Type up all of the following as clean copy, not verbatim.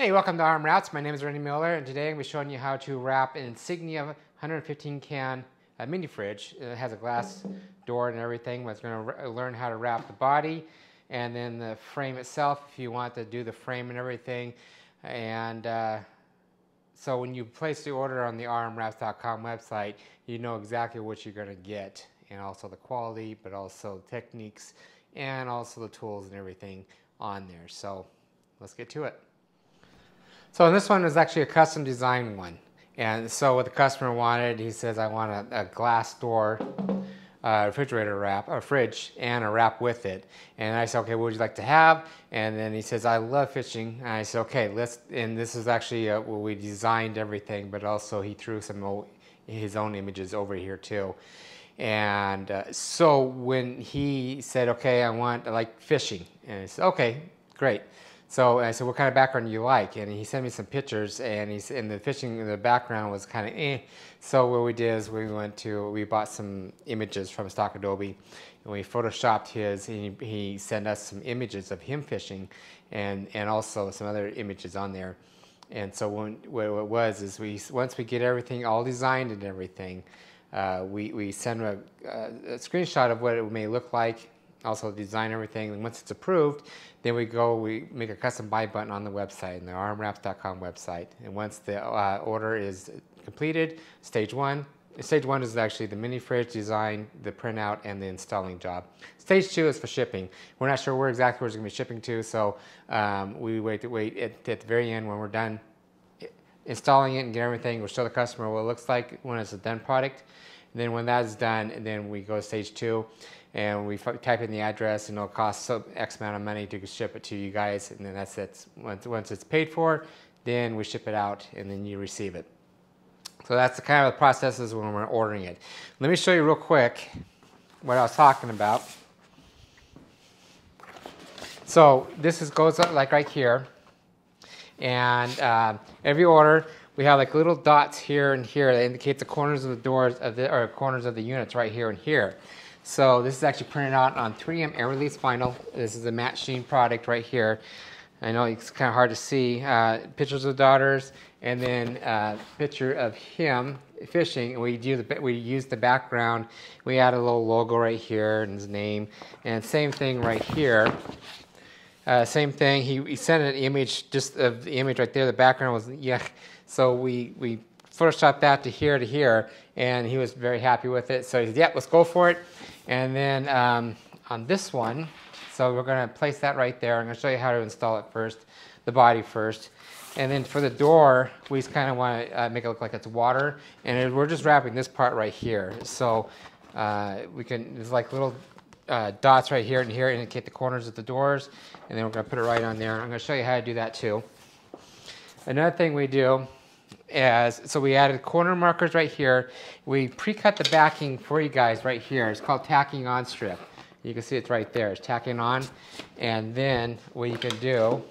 Hey, welcome to Arm Wraps. My name is Randy Miller, and today I'm going to be showing you how to wrap an Insignia 115 can mini fridge. It has a glass door and everything, but it's going to learn how to wrap the body and then the frame itself if you want to do the frame and everything. And so when you place the order on the armwraps.com website, you know exactly what you're going to get, and also the quality, but also techniques, and also the tools and everything on there. So let's get to it. So this one is actually a custom design one. And so what the customer wanted, he says, I want a glass door refrigerator wrap, or fridge, and a wrap with it. And I said, okay, what would you like to have? And then he says, I love fishing. And I said, okay, and this is actually where we designed everything, but also he threw some his own images over here too. And so when he said, okay, I like fishing. And I said, okay, great. So I said, what kind of background do you like? And he sent me some pictures, and the fishing in the background was kind of eh. So what we did is we bought some images from stock Adobe, and we photoshopped his, and he sent us some images of him fishing, and also some other images on there. And so what it was is once we get everything all designed and everything, we send a screenshot of what it may look like, also design everything, and once it's approved, then we make a custom buy button on the website, on the armwraps.com website. And once the order is completed, stage one is actually the mini fridge design, the printout, and the installing job. Stage two is for shipping. We're not sure where exactly it's going to be shipping to, so we wait at the very end when we're done installing it and get everything. We'll show the customer what it looks like when it's a done product. And then when that's done, and then we go to stage two, and we type in the address, and it'll cost X amount of money to ship it to you guys, and then that's it. Once it's paid for, then we ship it out, and then you receive it. So that's the kind of the processes when we're ordering it. Let me show you real quick what I was talking about. So this goes up like right here, and every order we have like little dots here and here that indicate the corners of the doors or corners of the units right here and here. So this is actually printed out on 3M air release vinyl. This is a matte sheen product right here. I know it's kind of hard to see. Pictures of the daughters, and then a picture of him fishing. We use the background. We add a little logo right here and his name, and same thing right here. Same thing. He sent an image, just of the image right there. The background was so we photoshopped that to here, and he was very happy with it. So he said, "Yep, let's go for it." And then on this one, so we're going to place that right there. I'm going to show you how to install it first, the body first. And then for the door, we just kind of want to make it look like it's water. And we're just wrapping this part right here. So there's like little dots right here and here indicate the corners of the doors. And then we're going to put it right on there. I'm going to show you how to do that too. Another thing we do so we added corner markers right here. We pre-cut the backing for you guys right here. It's called tacking on strip. You can see it's right there. It's tacking on. And then what you can do,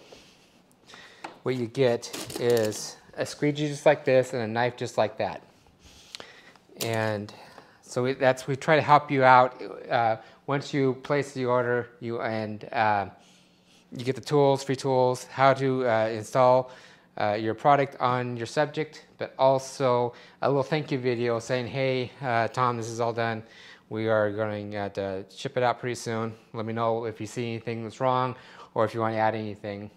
what you get is a squeegee just like this and a knife just like that. And so we try to help you out. Once you place the order, you get the tools, free tools, how to install your product on your subject, but also a little thank you video saying, hey, Tom, this is all done. We are going to ship it out pretty soon. Let me know if you see anything that's wrong or if you want to add anything.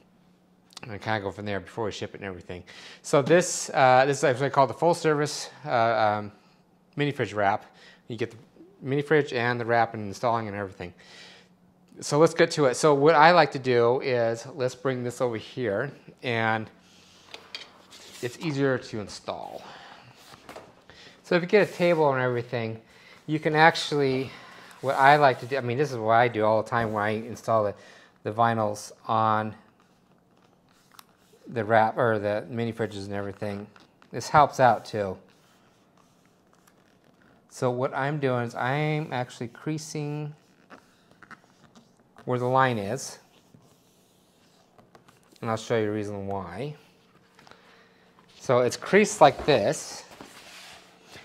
And kind of go from there before we ship it and everything. So this is actually called the full service mini fridge wrap. You get the mini fridge and the wrap and installing and everything. So let's get to it. So what I like to do is, let's bring this over here, and it's easier to install. So if you get a table and everything, you can actually, what I like to do, I mean, this is what I do all the time when I install the vinyls on the wrap or the mini fridges and everything. This helps out too. So what I'm doing is I'm actually creasing where the line is, and I'll show you the reason why. So it's creased like this,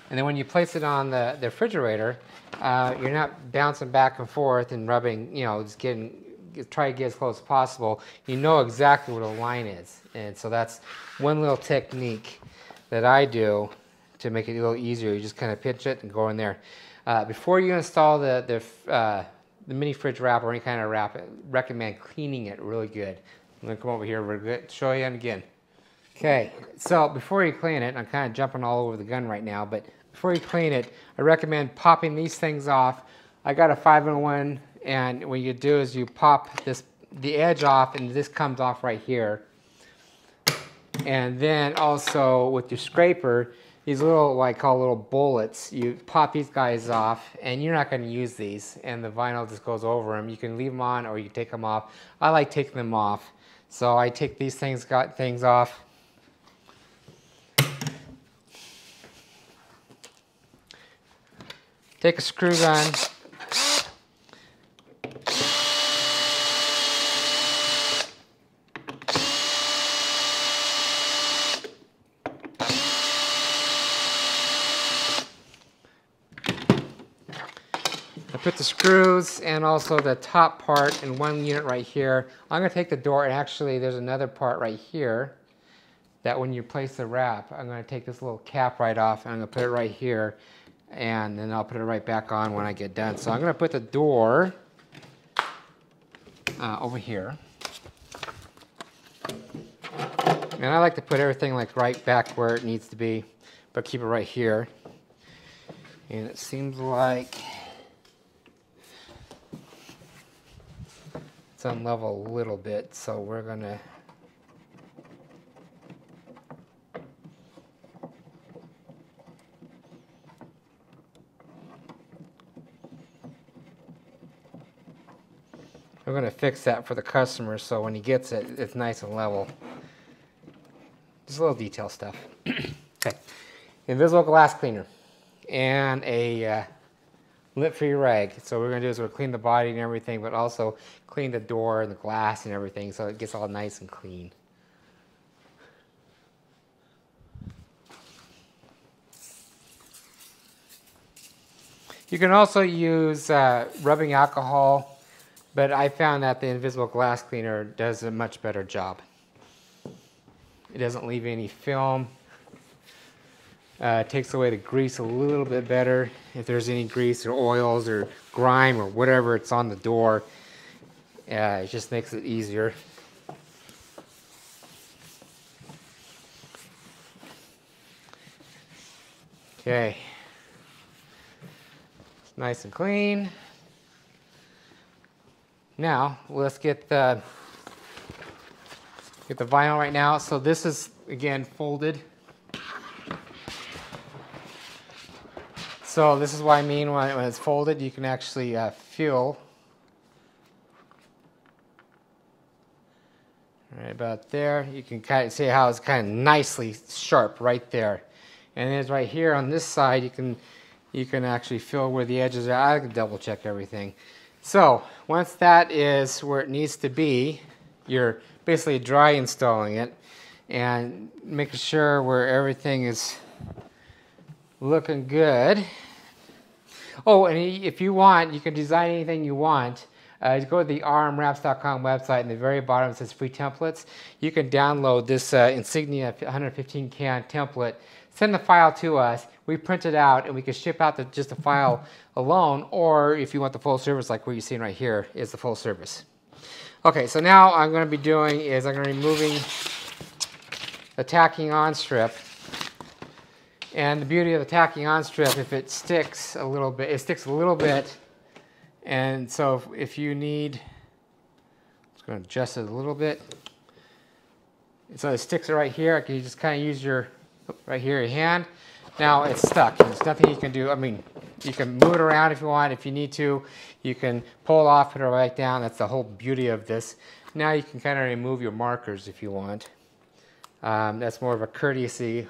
and then when you place it on the refrigerator, you're not bouncing back and forth and rubbing, just getting try to get as close as possible, you know exactly where the line is. And so that's one little technique that I do to make it a little easier. You just kind of pinch it and go in there. Before you install the mini fridge wrap or any kind of wrap, I recommend cleaning it really good. I'm going to come over here, we're going to show you again. Okay, so before you clean it, I'm kind of jumping all over the gun right now, but before you clean it, I recommend popping these things off. I got a 5-in-1, and what you do is you pop the edge off, and this comes off right here. And then also with your scraper, these little, what I call little bullets, you pop these guys off, and you're not going to use these, and the vinyl just goes over them. You can leave them on, or you can take them off. I like taking them off, so I take these things off. Take a screw gun. I put the screws and also the top part in one unit right here. I'm going to take the door, and actually there's another part right here that when you place the wrap, I'm going to take this little cap right off, and I'm going to put it right here, and then I'll put it right back on when I get done. So I'm going to put the door over here. And I like to put everything like right back where it needs to be, but keep it right here. And it seems like it's unlevel a little bit, so we're gonna fix that for the customer, so when he gets it, it's nice and level. Just a little detail stuff. Okay, invisible glass cleaner and a lint-free rag. So what we're going to do is we'll clean the body and everything, but also clean the door and the glass and everything, so it gets all nice and clean. You can also use rubbing alcohol, but I found that the invisible glass cleaner does a much better job. It doesn't leave any film. It takes away the grease a little bit better. If there's any grease or oils or grime or whatever it's on the door, it just makes it easier. Okay. It's nice and clean. Now, let's get the vinyl right now. So this is, again, folded. So this is what I mean when it's folded. You can actually feel right about there. You can kind of see how it's kind of nicely sharp right there. And then right here on this side, you can actually feel where the edges are. I can double check everything. So once that is where it needs to be, you're basically dry installing it and making sure where everything is looking good. Oh, and if you want, you can design anything you want. You go to the rmwraps.com website, and the very bottom it says free templates. You can download this Insignia 115 can template, send the file to us, we print it out, and we can ship out just the file alone, or if you want the full service, like what you're seeing right here is the full service. Okay, so now I'm going to be doing is I'm going to be removing the tacking on strip. And the beauty of the tacking on strip, if it sticks a little bit, it sticks a little bit. And so if you need, I'm just going to adjust it a little bit. So it sticks right here. You just kind of use your, right here, your hand. Now it's stuck. There's nothing you can do. I mean, you can move it around if you want. If you need to, you can pull it off, put it right down. That's the whole beauty of this. Now you can kind of remove your markers if you want. That's more of a courtesy,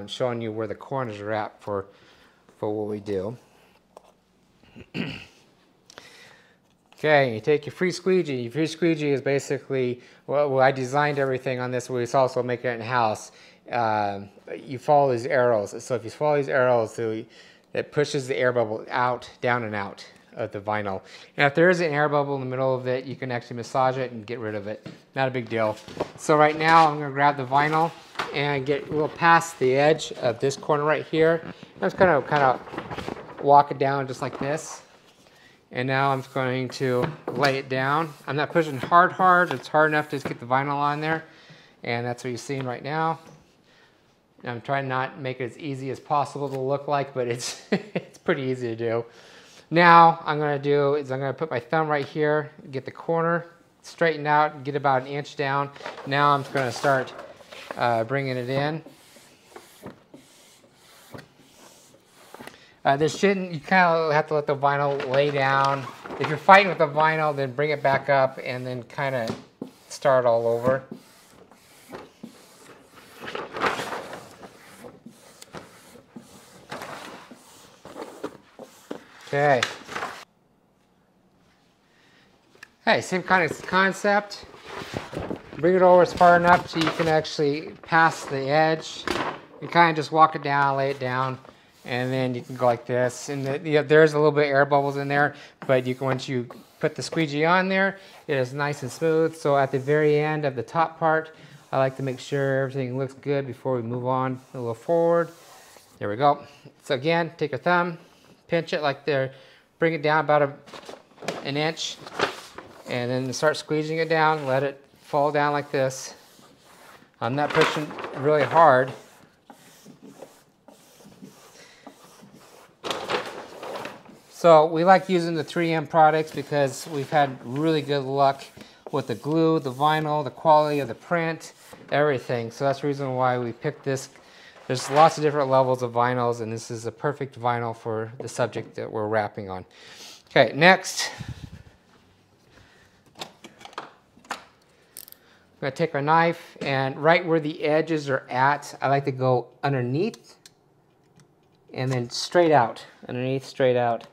showing you where the corners are at for what we do. Okay, you take your free squeegee. Your free squeegee is basically, well, I designed everything on this. We also make it in-house. You follow these arrows. So if you follow these arrows, it pushes the air bubble out, down and out. of the vinyl. And if there is an air bubble in the middle of it, you can actually massage it and get rid of it. Not a big deal. So right now I'm going to grab the vinyl and get a little past the edge of this corner right here. I'm just kind of walk it down just like this. And now I'm going to lay it down. I'm not pushing hard. It's hard enough to just get the vinyl on there. And that's what you're seeing right now. And I'm trying not to make it as easy as possible to look like, but it's it's pretty easy to do. Now I'm going to do is I'm going to put my thumb right here, get the corner straightened out, get about an inch down. Now I'm going to start bringing it in. You kind of have to let the vinyl lay down. If you're fighting with the vinyl, then bring it back up and then kind of start all over. Okay. Hey, same kind of concept. Bring it over as far enough so you can actually pass the edge. You kind of just walk it down, lay it down, and then you can go like this. And there's a little bit of air bubbles in there, but you can, once you put the squeegee on there, it is nice and smooth. So at the very end of the top part, I like to make sure everything looks good before we move on a little forward. There we go. So again, take your thumb, pinch it like there, bring it down about an inch, and then start squeezing it down. Let it fall down like this. I'm not pushing really hard. So we like using the 3M products because we've had really good luck with the glue, the vinyl, the quality of the print, everything. So that's the reason why we picked this. There's lots of different levels of vinyls, and this is a perfect vinyl for the subject that we're wrapping on. Okay, next, I'm going to take our knife, and right where the edges are at, I like to go underneath and then straight out, underneath, straight out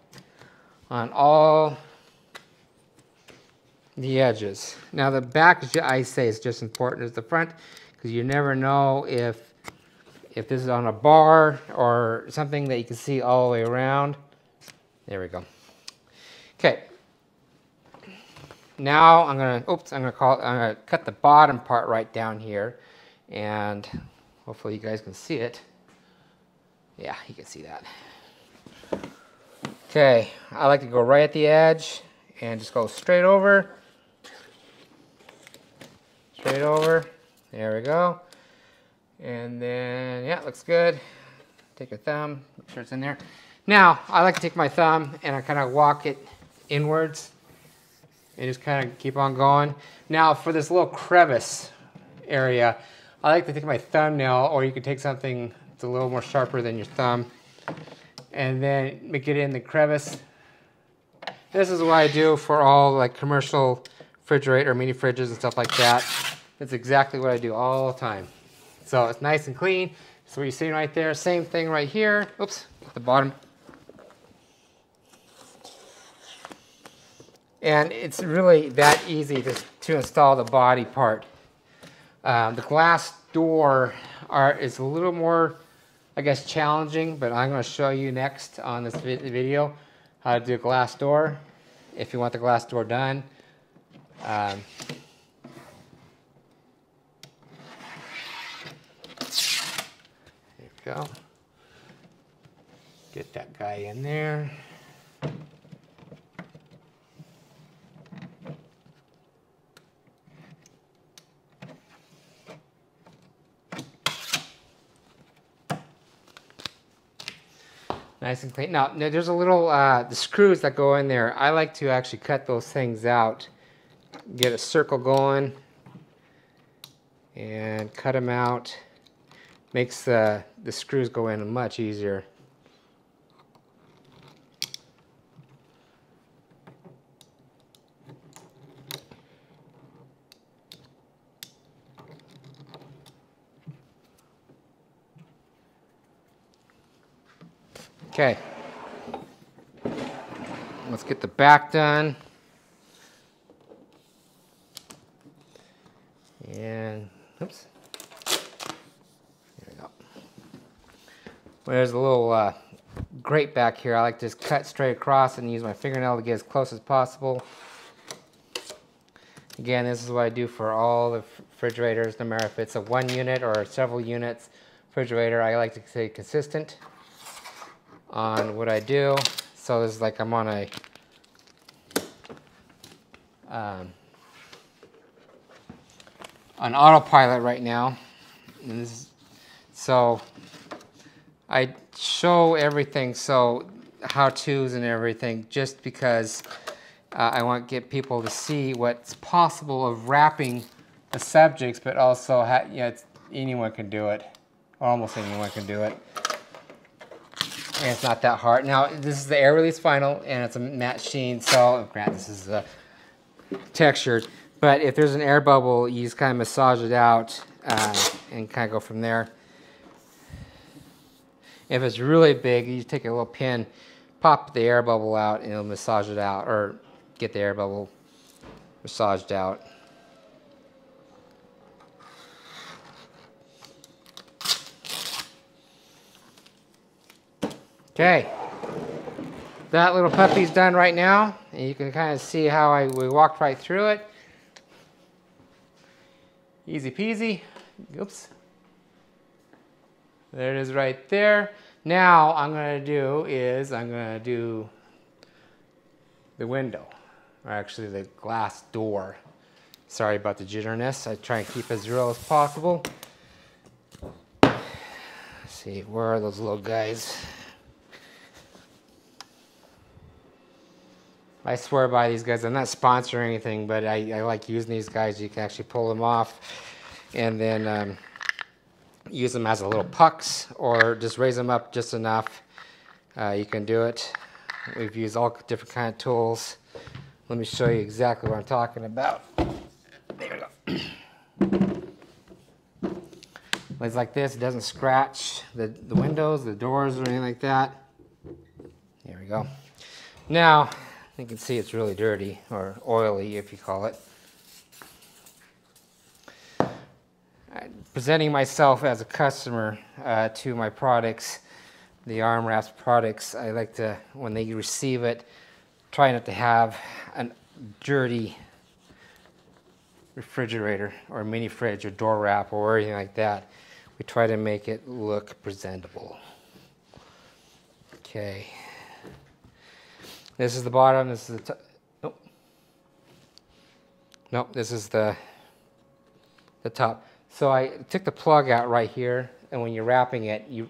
on all the edges. Now the back, I say, is just important as the front, because you never know if this is on a bar or something that you can see all the way around. There we go. Okay. Now I'm gonna cut the bottom part right down here, and hopefully you guys can see it. Yeah, you can see that. Okay, I like to go right at the edge and just go straight over. Straight over. There we go. And then, yeah, looks good. Take your thumb, make sure it's in there. Now, I like to take my thumb and I kind of walk it inwards and just kind of keep on going. Now, for this little crevice area, I like to take my thumbnail, or you can take something that's a little more sharper than your thumb, and then make it in the crevice. This is what I do for all like commercial refrigerator, mini fridges and stuff like that. That's exactly what I do all the time. So it's nice and clean. So what you're seeing right there, same thing right here. Oops, at the bottom. And it's really that easy to install the body part. The glass door is a little more, I guess, challenging, but I'm going to show you next on this video how to do a glass door if you want the glass door done. Go. Get that guy in there. Nice and clean. Now there's a little, the screws that go in there. I like to actually cut those things out. Get a circle going and cut them out. Makes the screws go in much easier. Okay, let's get the back done. And, oops. There we go. Well, there's a little great back here. I like to just cut straight across and use my fingernail to get as close as possible. Again, this is what I do for all the refrigerators, no matter if it's a 1 unit or several units refrigerator. I like to stay consistent on what I do. So this is like I'm on a on autopilot right now. And this is, so I show everything, so how-tos and everything, just because I want to get people to see what's possible of wrapping the subjects, but also anyone can do it. Almost anyone can do it. And it's not that hard. Now, this is the air release vinyl, and it's a matte sheen, so granted this is textured. But if there's an air bubble, you just kind of massage it out and kind of go from there. If it's really big, you take a little pin, pop the air bubble out, and it'll massage it out, or get the air bubble massaged out. Okay, that little puppy's done right now, and you can kind of see how we walked right through it. Easy peasy. Oops. There it is right there. Now I'm going to do the window, or actually the glass door. Sorry about the jitteriness. I try and keep as real as possible. Let's see, where are those little guys? I swear by these guys. I'm not sponsoring anything, but I like using these guys. You can actually pull them off and then use them as a little pucks, or just raise them up just enough. You can do it. We've used all different kind of tools. Let me show you exactly what I'm talking about. There we go. It's like this. It doesn't scratch the windows, the doors, or anything like that. There we go. Now, you can see it's really dirty, or oily if you call it. Presenting myself as a customer to my products, the arm wraps products, I like to, when they receive it, try not to have a dirty refrigerator or mini fridge or door wrap or anything like that. We try to make it look presentable. Okay. This is the bottom, this is the top. Nope. Nope, this is the top. So I took the plug out right here, and when you're wrapping it, you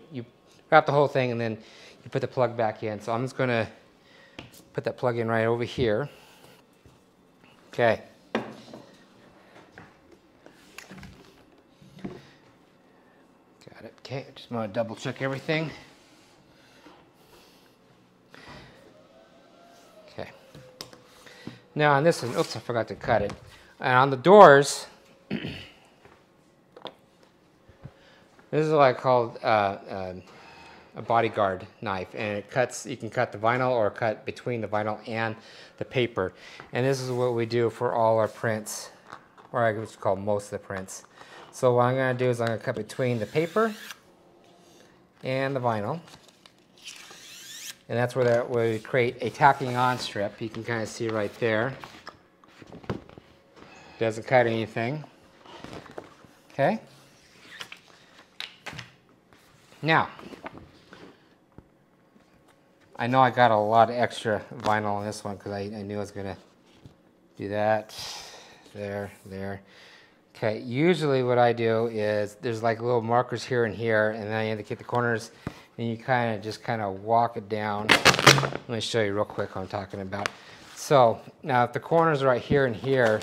wrap the whole thing and then you put the plug back in. So I'm just going to put that plug in right over here. Okay. Got it. Okay, just want to double check everything. Okay. Now on this one, oops, I forgot to cut it. And on the doors, this is what I call a bodyguard knife, and it cuts. You can cut the vinyl or cut between the vinyl and the paper. And this is what we do for all our prints, or I would call most of the prints. So what I'm going to do is I'm going to cut between the paper and the vinyl, and that's where we create a tacking on strip. You can kind of see right there. Doesn't cut anything. Okay. Now, I know I got a lot of extra vinyl on this one because I knew I was going to do that. There. Okay, usually what I do is there's like little markers here and here, and then I indicate the corners, and you just kind of walk it down. Let me show you real quick what I'm talking about. So, now if the corners are right here and here,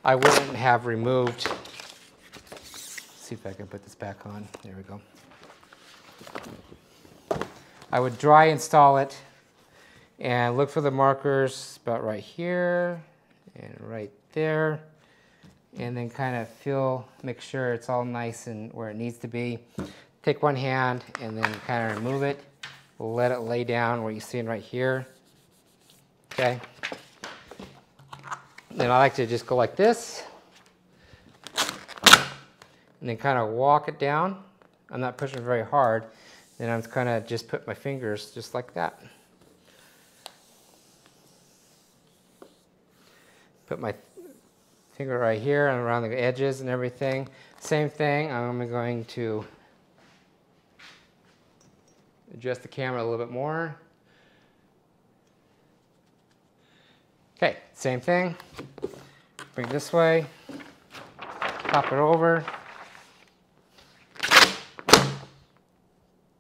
I wouldn't have removed. Let's see if I can put this back on. There we go. I would dry install it and look for the markers about right here and right there, and then kind of make sure it's all nice and where it needs to be. Take one hand and then kind of remove it. Let it lay down where you see it right here. Okay. Then I like to just go like this and then kind of walk it down. I'm not pushing very hard. Then I'm kind of just put my fingers just like that. Put my finger right here and around the edges and everything. Same thing, I'm going to adjust the camera a little bit more. Okay, same thing. Bring it this way, pop it over.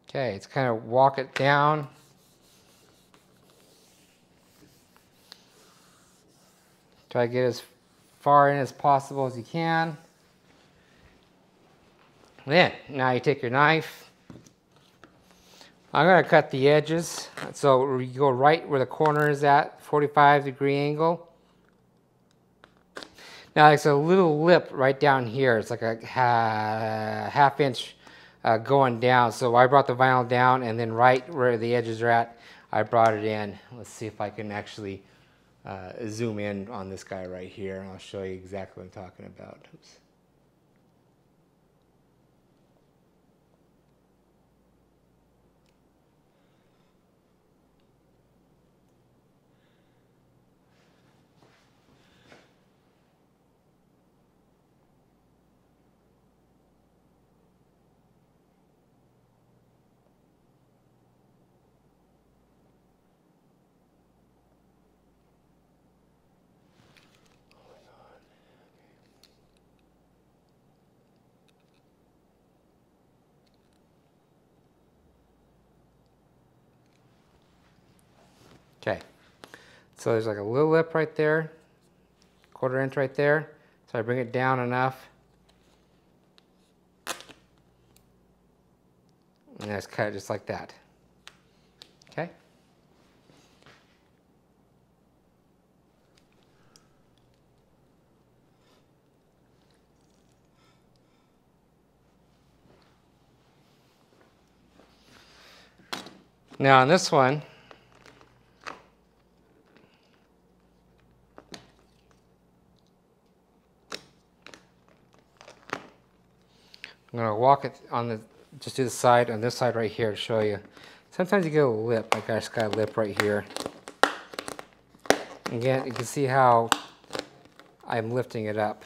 Okay, it's kind of walk it down. Try to get as far in as possible as you can. Then, now you take your knife. I'm going to cut the edges. So you go right where the corner is at, 45-degree angle. Now there's a little lip right down here. It's like a half inch going down. So I brought the vinyl down, and then right where the edges are at, I brought it in. Let's see if I can actually zoom in on this guy right here. I'll show you exactly what I'm talking about. Oops. Okay, so there's like a little lip right there, 1/4 inch right there. So I bring it down enough, and that's cut it just like that. Okay. Now on this one, I'm going to walk it on the, just to the side, on this side right here to show you. Sometimes you get a lip, like I just got a lip right here. Again, you can see how I'm lifting it up.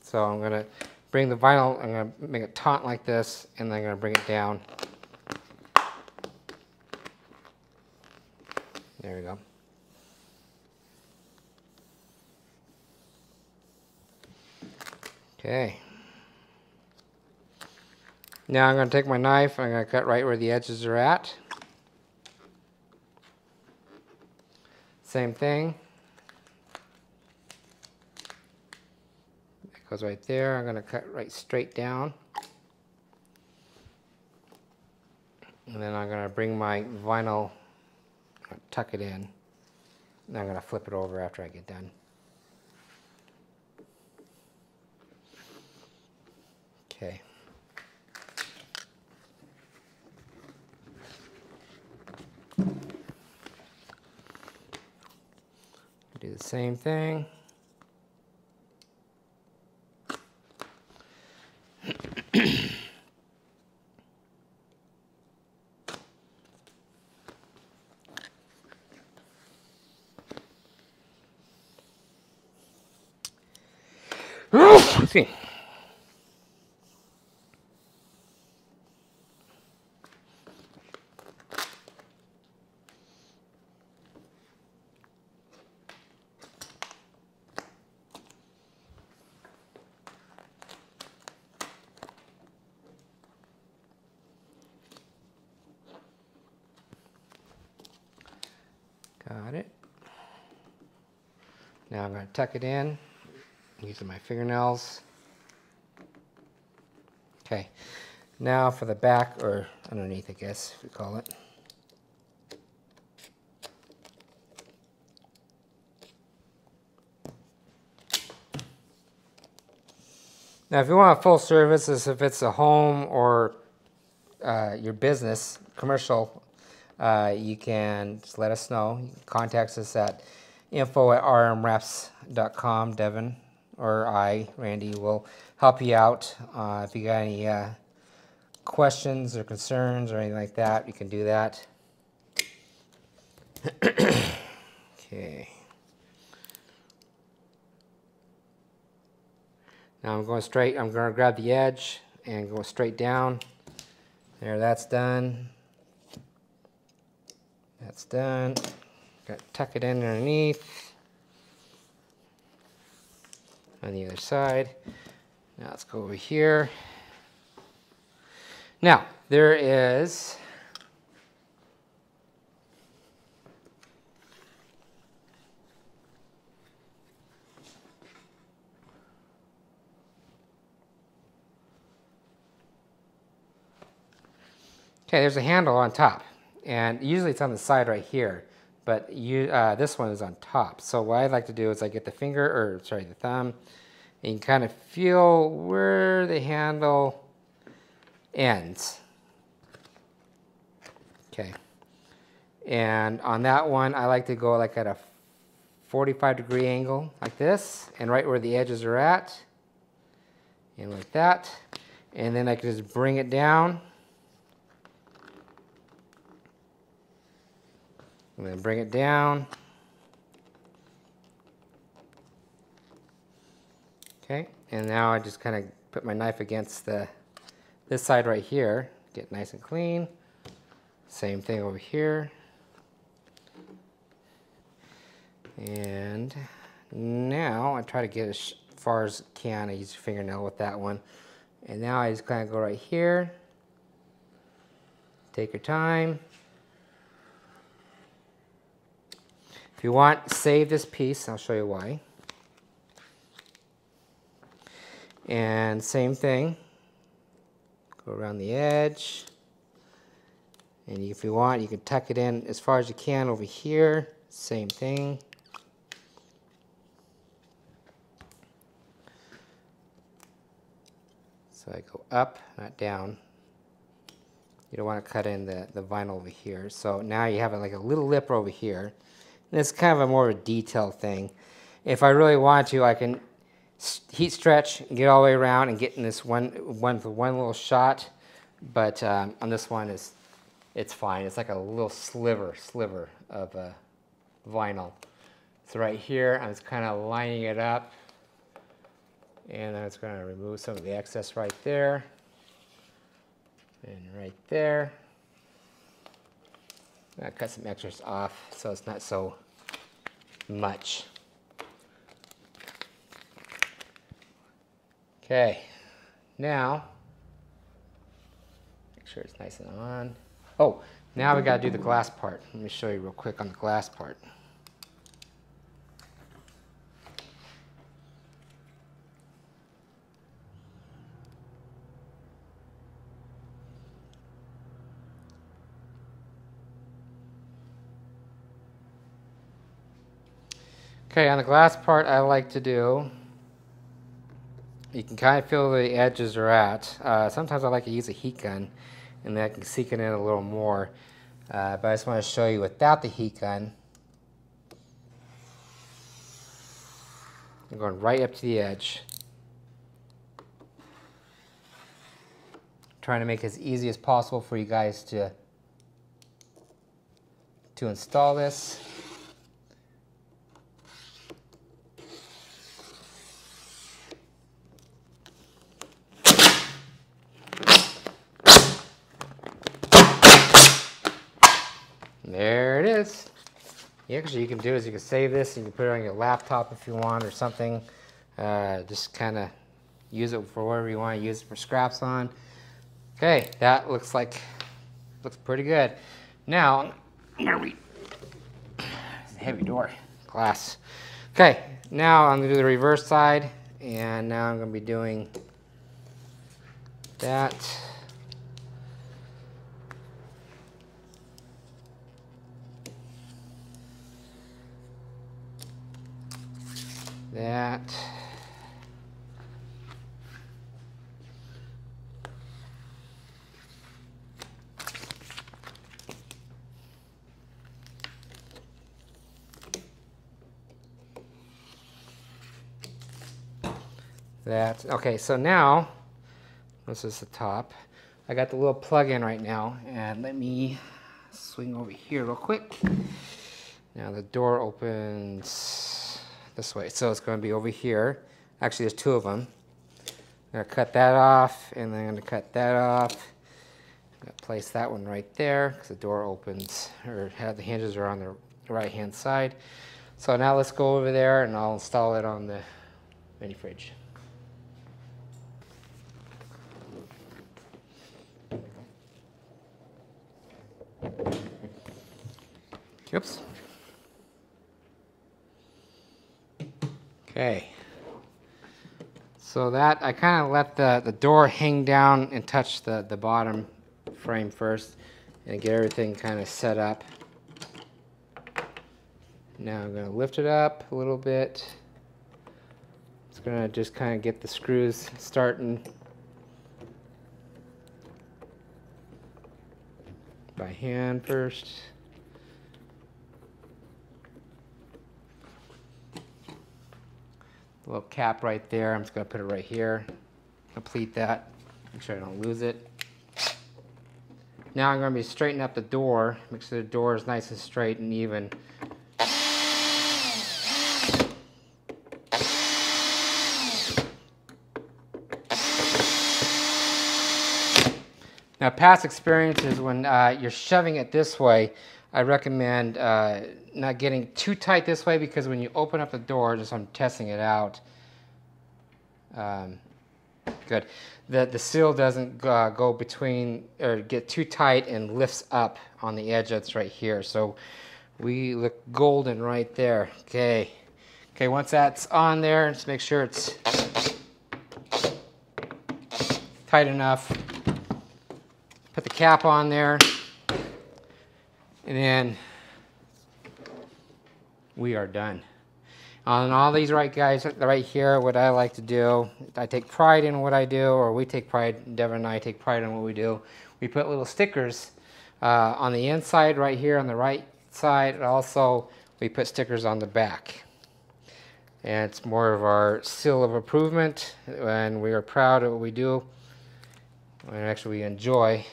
So I'm going to bring the vinyl, I'm going to make it taut like this, and then I'm going to bring it down. There we go. Okay. Now I'm going to take my knife, I'm going to cut right where the edges are at. Same thing. It goes right there. I'm going to cut right straight down. And then I'm going to bring my vinyl, tuck it in. And I'm going to flip it over after I get done. Okay. Do the same thing. See. Got it. Now I'm going to tuck it in using my fingernails. Okay, now for the back, or underneath, I guess, if we call it. Now, if you want a full service, as if it's a home or your business, commercial, you can just let us know. You can contact us at info@rmwraps.com. Devin or I, Randy, will help you out if you got any questions or concerns or anything like that, you can do that. Okay. Now I'm going straight. I'm going to grab the edge and go straight down. There, that's done. That's done. Got to tuck it in underneath. On the other side. Now let's go over here. Now, there is okay, there's a handle on top, and usually it's on the side right here, but this one is on top. So what I like to do is I get the finger, or sorry, the thumb, and you can kind of feel where the handle ends. Okay, and on that one, I like to go like at a 45-degree angle, like this, and right where the edges are at, and like that, and then I can just bring it down. I'm going to bring it down. Okay, and now I just kind of put my knife against this side right here, get nice and clean. Same thing over here. And now I try to get as far as I can. I use a fingernail with that one. And now I just kind of go right here. Take your time. If you want, save this piece. I'll show you why. And same thing. Go around the edge. And if you want, you can tuck it in as far as you can over here. Same thing. So I go up, not down. You don't want to cut in the vinyl over here. So now you have like a little lip over here. And it's kind of a more of a detail thing. If I really want to, I can heat stretch and get all the way around and get in this one little shot. But on this one, it's fine. It's like a little sliver of vinyl. So right here, I'm just kind of lining it up. And I'm just going to remove some of the excess right there. And right there. I'm going to cut some extras off so it's not so much. Okay, now, make sure it's nice and on. Oh, now we got to do the glass part. Let me show you real quick on the glass part. Okay, on the glass part, I like to do, you can kind of feel where the edges are at. Sometimes I like to use a heat gun, and then I can seek it in a little more. But I just want to show you without the heat gun. I'm going right up to the edge. Trying to make it as easy as possible for you guys to install this. There it is. Yeah, actually you can do is you can save this and you can put it on your laptop if you want or something. Just kind of use it for whatever you want to use it for scraps on. Okay, that looks pretty good. Now, I'm gonna read. It's a heavy door, glass. Okay, now I'm gonna do the reverse side, and now I'm gonna be doing that. That. That. Okay, so now, this is the top. I got the little plug-in right now, and let me swing over here real quick. Now the door opens this way, so it's going to be over here. Actually, there's two of them. I'm going to cut that off, and then I'm going to cut that off. I'm going to place that one right there because the door opens, or the hinges are on the right-hand side. So now let's go over there, and I'll install it on the mini fridge. Oops. Okay. So that, I kind of let the door hang down and touch the bottom frame first and get everything kind of set up. Now I'm going to lift it up a little bit. It's going to just kind of get the screws starting by hand first. The little cap right there, I'm just going to put it right here. Complete that. Make sure I don't lose it. Now I'm going to be straightening up the door. Make sure the door is nice and straight and even. Now, past experiences when you're shoving it this way, I recommend not getting too tight this way, because when you open up the door, just I'm testing it out. Good. The seal doesn't go between or get too tight and lifts up on the edge that's right here. So we look golden right there. Okay. Okay, once that's on there, just make sure it's tight enough. Put the cap on there, and then we are done. On all these right here, what I like to do, I take pride in what I do, or we take pride, Devin and I take pride in what we do. We put little stickers on the inside right here on the right side, and also we put stickers on the back. And it's more of our seal of approval, and we are proud of what we do, and actually we enjoy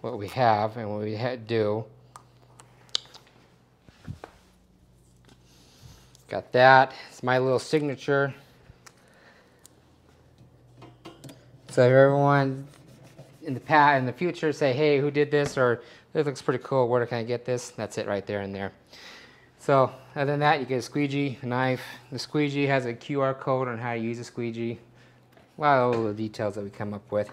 what we have and what we do. Got that. It's my little signature. So if everyone in the future say, hey, who did this, or this looks pretty cool, where can I get this? That's it right there and there. So other than that, you get a squeegee, a knife. The squeegee has a QR code on how to use a squeegee. Well, all the details that we come up with.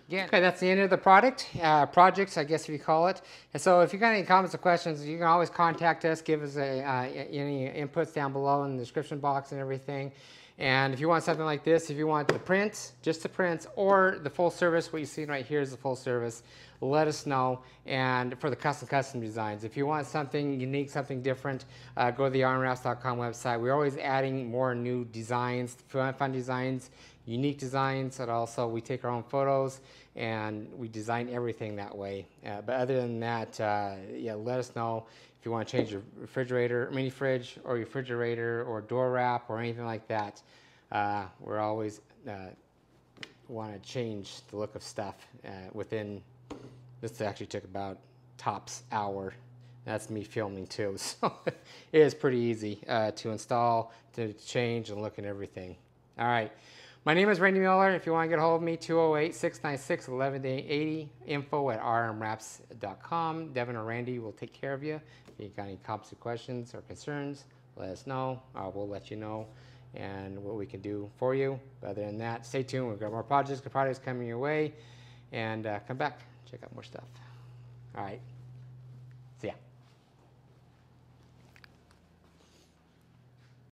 Yeah. Okay, that's the end of the projects, I guess if you call it. And so if you got any comments or questions, you can always contact us. Give us any inputs down below in the description box and everything. And if you want something like this, if you want the prints, just the prints, or the full service, what you see right here is the full service, let us know. And for the custom designs, if you want something unique, something different, go to the armwraps.com website. We're always adding more new designs, fun designs, unique designs, and also we take our own photos and we design everything that way. But other than that, yeah, let us know if you want to change your refrigerator, mini fridge, or your refrigerator, or door wrap, or anything like that. We're always want to change the look of stuff within. This actually took about tops hour. That's me filming too, so it is pretty easy to install, to change, and look at everything. All right. My name is Randy Miller. If you want to get a hold of me, 208-696-1180, info@rmwraps.com. Devin or Randy will take care of you. If you got any comments or questions or concerns, let us know. We'll let you know and what we can do for you. But other than that, stay tuned. We've got more projects coming your way. And come back, check out more stuff. All right.